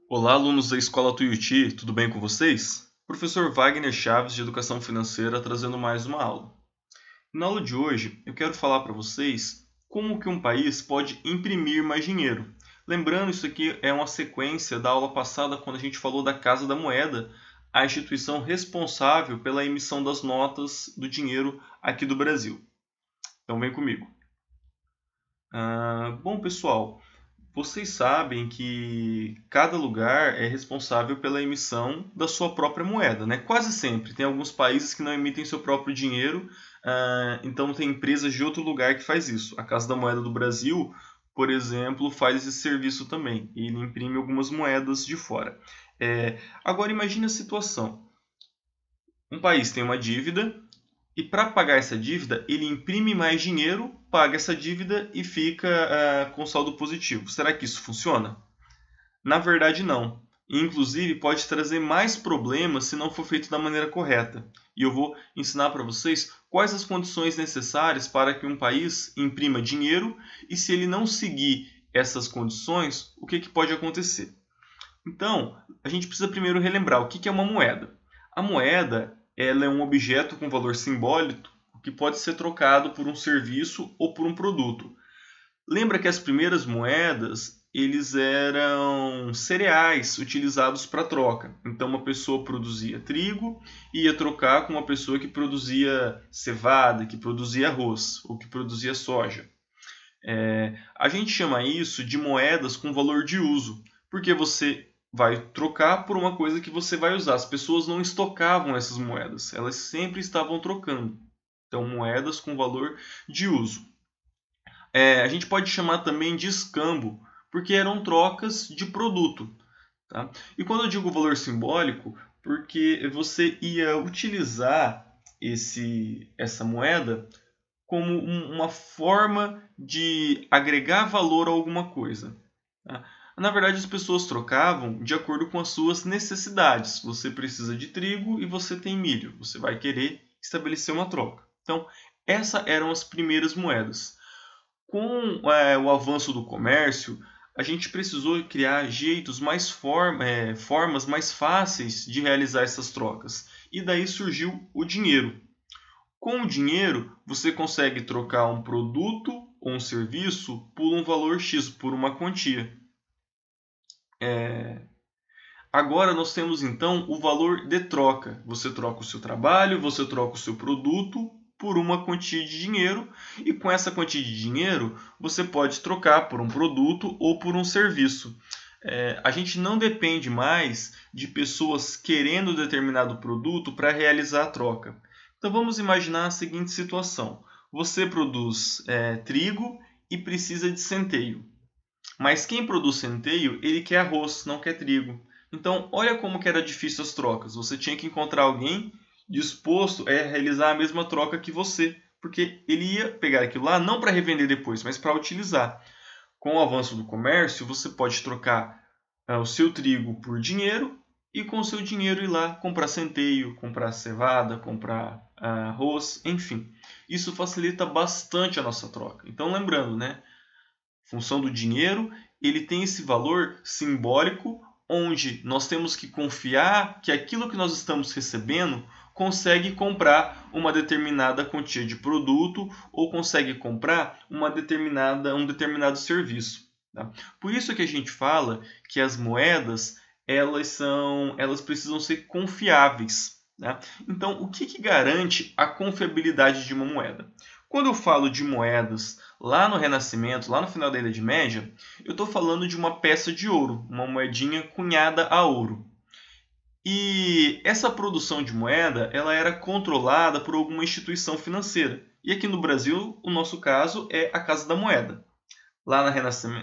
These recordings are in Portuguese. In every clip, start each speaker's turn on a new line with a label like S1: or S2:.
S1: Olá, alunos da Escola Tuiuti, tudo bem com vocês? Professor Wagner Chaves, de Educação Financeira, trazendo mais uma aula. Na aula de hoje, eu quero falar para vocês como que um país pode imprimir mais dinheiro. Lembrando, isso aqui é uma sequência da aula passada, quando a gente falou da Casa da Moeda, a instituição responsável pela emissão das notas do dinheiro aqui do Brasil. Então vem comigo. Bom, pessoal, vocês sabem que cada lugar é responsável pela emissão da sua própria moeda, né? Quase sempre. Tem alguns países que não emitem seu próprio dinheiro, então tem empresas de outro lugar que faz isso. A Casa da Moeda do Brasil, por exemplo, faz esse serviço também. Ele imprime algumas moedas de fora. Agora imagine a situação. Um país tem uma dívida e para pagar essa dívida, ele imprime mais dinheiro, paga essa dívida e fica com saldo positivo. Será que isso funciona? Na verdade, não. Inclusive, pode trazer mais problemas se não for feito da maneira correta. E eu vou ensinar para vocês quais as condições necessárias para que um país imprima dinheiro e, se ele não seguir essas condições, o que pode acontecer. Então, a gente precisa primeiro relembrar o que é uma moeda. A moeda, ela é um objeto com valor simbólico que pode ser trocado por um serviço ou por um produto. Lembra que as primeiras moedas, eles eram cereais utilizados para troca. Então uma pessoa produzia trigo e ia trocar com uma pessoa que produzia cevada, que produzia arroz ou que produzia soja. A gente chama isso de moedas com valor de uso, porque você vai trocar por uma coisa que você vai usar. As pessoas não estocavam essas moedas, elas sempre estavam trocando. Então, moedas com valor de uso. A gente pode chamar também de escambo, porque eram trocas de produto. Tá? E quando eu digo valor simbólico, porque você ia utilizar essa moeda como uma forma de agregar valor a alguma coisa. Tá? Na verdade, as pessoas trocavam de acordo com as suas necessidades. Você precisa de trigo e você tem milho. Você vai querer estabelecer uma troca. Então, essas eram as primeiras moedas. Com o avanço do comércio, a gente precisou criar jeitos formas mais fáceis de realizar essas trocas. E daí surgiu o dinheiro. Com o dinheiro, você consegue trocar um produto ou um serviço por um valor X, por uma quantia. Agora nós temos então o valor de troca. Você troca o seu trabalho, você troca o seu produto por uma quantia de dinheiro, e com essa quantia de dinheiro você pode trocar por um produto ou por um serviço. A gente não depende mais de pessoas querendo determinado produto para realizar a troca. Então vamos imaginar a seguinte situação: você produz trigo e precisa de centeio. Mas quem produz centeio, ele quer arroz, não quer trigo. Então, olha como que era difícil as trocas. Você tinha que encontrar alguém disposto a realizar a mesma troca que você, porque ele ia pegar aquilo lá não para revender depois, mas para utilizar. Com o avanço do comércio, você pode trocar o seu trigo por dinheiro e com o seu dinheiro ir lá comprar centeio, comprar cevada, comprar arroz, enfim. Isso facilita bastante a nossa troca. Então, lembrando, né? Função do dinheiro, ele tem esse valor simbólico, onde nós temos que confiar que aquilo que nós estamos recebendo consegue comprar uma determinada quantia de produto ou consegue comprar um determinado serviço. Tá? Por isso que a gente fala que as moedas, elas precisam ser confiáveis. Né? Então, o que garante a confiabilidade de uma moeda? Quando eu falo de moedas lá no Renascimento, lá no final da Idade Média, eu estou falando de uma peça de ouro, uma moedinha cunhada a ouro. E essa produção de moeda, ela era controlada por alguma instituição financeira. E aqui no Brasil, o nosso caso é a Casa da Moeda. Lá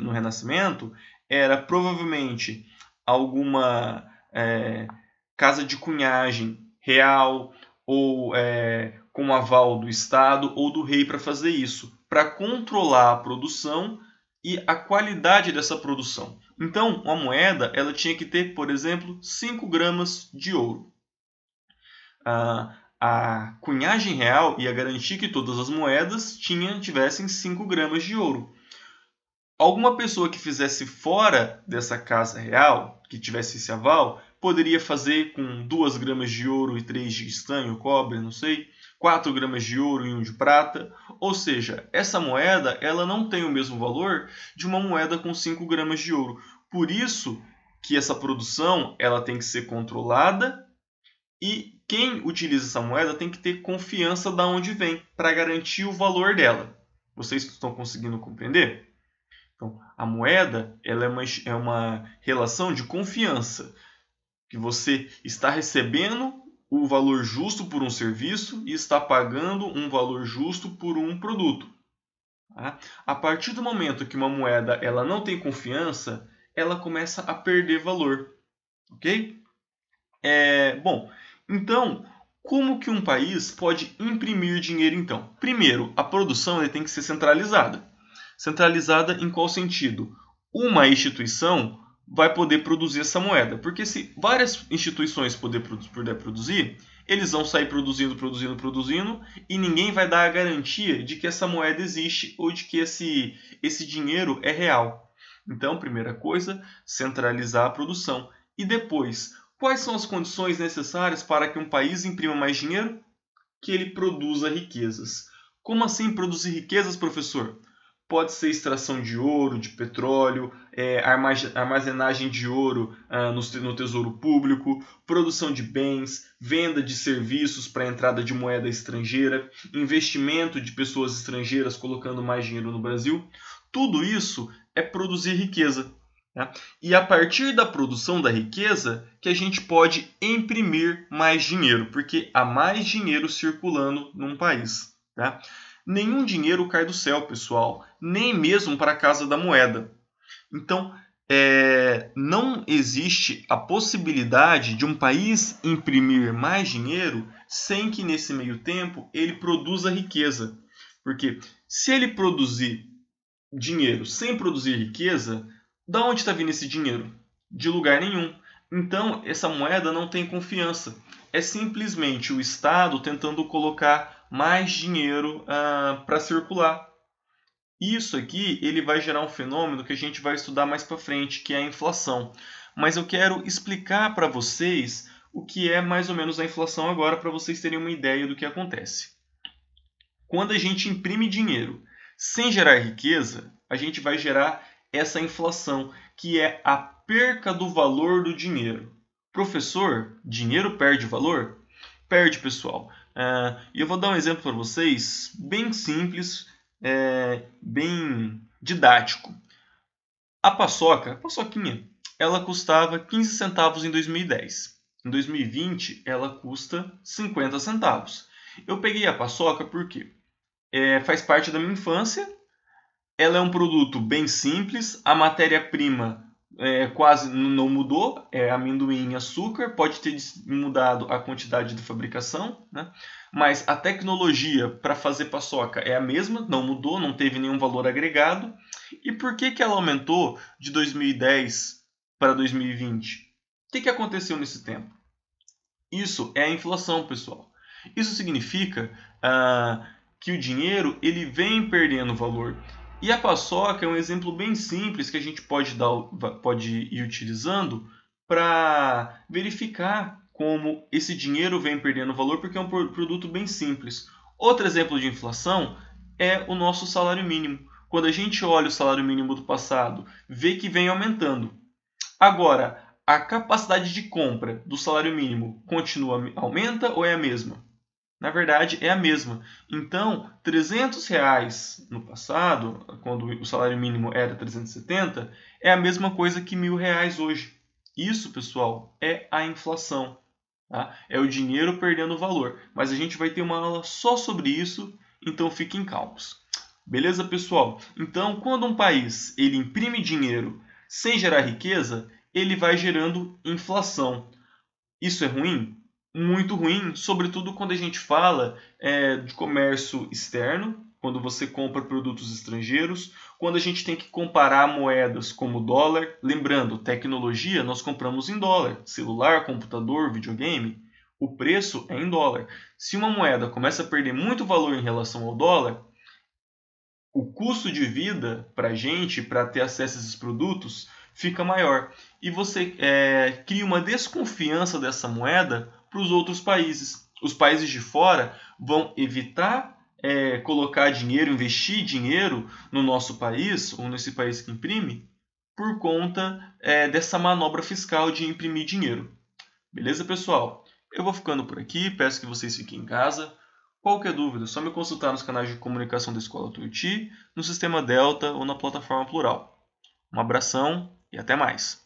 S1: no Renascimento, era provavelmente alguma casa de cunhagem real ou com aval do Estado ou do rei para fazer isso, para controlar a produção e a qualidade dessa produção. Então, uma moeda ela tinha que ter, por exemplo, 5 gramas de ouro. A cunhagem real ia garantir que todas as moedas tivessem 5 gramas de ouro. Alguma pessoa que fizesse fora dessa casa real, que tivesse esse aval, poderia fazer com 2 gramas de ouro e 3 de estanho, cobre, não sei, 4 gramas de ouro e 1 de prata. Ou seja, essa moeda ela não tem o mesmo valor de uma moeda com 5 gramas de ouro. Por isso que essa produção ela tem que ser controlada e quem utiliza essa moeda tem que ter confiança de onde vem para garantir o valor dela. Vocês estão conseguindo compreender? Então, a moeda ela é uma relação de confiança, que você está recebendo o valor justo por um serviço e está pagando um valor justo por um produto. Tá? A partir do momento que uma moeda ela não tem confiança, ela começa a perder valor. Ok? Bom, então, como que um país pode imprimir dinheiro então? Primeiro, a produção ele tem que ser centralizada. Centralizada em qual sentido? Uma instituição vai poder produzir essa moeda, porque se várias instituições puder produzir, eles vão sair produzindo, e ninguém vai dar a garantia de que essa moeda existe ou de que esse dinheiro é real. Então, primeira coisa, centralizar a produção. E depois, quais são as condições necessárias para que um país imprima mais dinheiro? Que ele produza riquezas. Como assim produzir riquezas, professor? Pode ser extração de ouro, de petróleo, armazenagem de ouro no tesouro público, produção de bens, venda de serviços para entrada de moeda estrangeira, investimento de pessoas estrangeiras colocando mais dinheiro no Brasil. Tudo isso é produzir riqueza. Tá? E a partir da produção da riqueza que a gente pode imprimir mais dinheiro, porque há mais dinheiro circulando num país. Tá? Nenhum dinheiro cai do céu, pessoal, nem mesmo para a Casa da Moeda. Então, não existe a possibilidade de um país imprimir mais dinheiro sem que nesse meio tempo ele produza riqueza. Porque se ele produzir dinheiro sem produzir riqueza, da onde está vindo esse dinheiro? De lugar nenhum. Então, essa moeda não tem confiança. É simplesmente o Estado tentando colocar mais dinheiro para circular. Isso aqui ele vai gerar um fenômeno que a gente vai estudar mais para frente, que é a inflação. Mas eu quero explicar para vocês o que é mais ou menos a inflação agora, para vocês terem uma ideia do que acontece. Quando a gente imprime dinheiro sem gerar riqueza, a gente vai gerar essa inflação, que é a perca do valor do dinheiro. Professor, dinheiro perde valor? Perde, pessoal. E eu vou dar um exemplo para vocês, bem simples, bem didático. A paçoquinha, ela custava 15 centavos em 2010. Em 2020, ela custa 50 centavos. Eu peguei a paçoca porque faz parte da minha infância. Ela é um produto bem simples. A matéria-prima quase não mudou. É amendoim e açúcar. Pode ter mudado a quantidade de fabricação, né? Mas a tecnologia para fazer paçoca é a mesma. Não mudou, não teve nenhum valor agregado. E por que ela aumentou de 2010 para 2020? O que aconteceu nesse tempo? Isso é a inflação, pessoal. Isso significa que o dinheiro ele vem perdendo valor. E a paçoca é um exemplo bem simples que a gente pode ir utilizando para verificar como esse dinheiro vem perdendo valor, porque é um produto bem simples. Outro exemplo de inflação é o nosso salário mínimo. Quando a gente olha o salário mínimo do passado, vê que vem aumentando. Agora, a capacidade de compra do salário mínimo aumenta ou é a mesma? Na verdade, é a mesma. Então, R$ 300 no passado, quando o salário mínimo era 370, é a mesma coisa que R$ 1.000 hoje. Isso, pessoal, é a inflação. Tá? É o dinheiro perdendo valor. Mas a gente vai ter uma aula só sobre isso, então fiquem calmos. Beleza, pessoal? Então, quando um país ele imprime dinheiro sem gerar riqueza, ele vai gerando inflação. Isso é ruim? Muito ruim, sobretudo quando a gente fala de comércio externo, quando você compra produtos estrangeiros, quando a gente tem que comparar moedas como o dólar. Lembrando, tecnologia nós compramos em dólar, celular, computador, videogame, o preço é em dólar. Se uma moeda começa a perder muito valor em relação ao dólar, o custo de vida para a gente, para ter acesso a esses produtos, fica maior. E você cria uma desconfiança dessa moeda para os outros países. Os países de fora vão evitar colocar dinheiro, investir dinheiro no nosso país, ou nesse país que imprime, por conta dessa manobra fiscal de imprimir dinheiro. Beleza, pessoal? Eu vou ficando por aqui, peço que vocês fiquem em casa. Qualquer dúvida, é só me consultar nos canais de comunicação da Escola Tuiuti, no Sistema Delta ou na plataforma Plural. Um abração e até mais!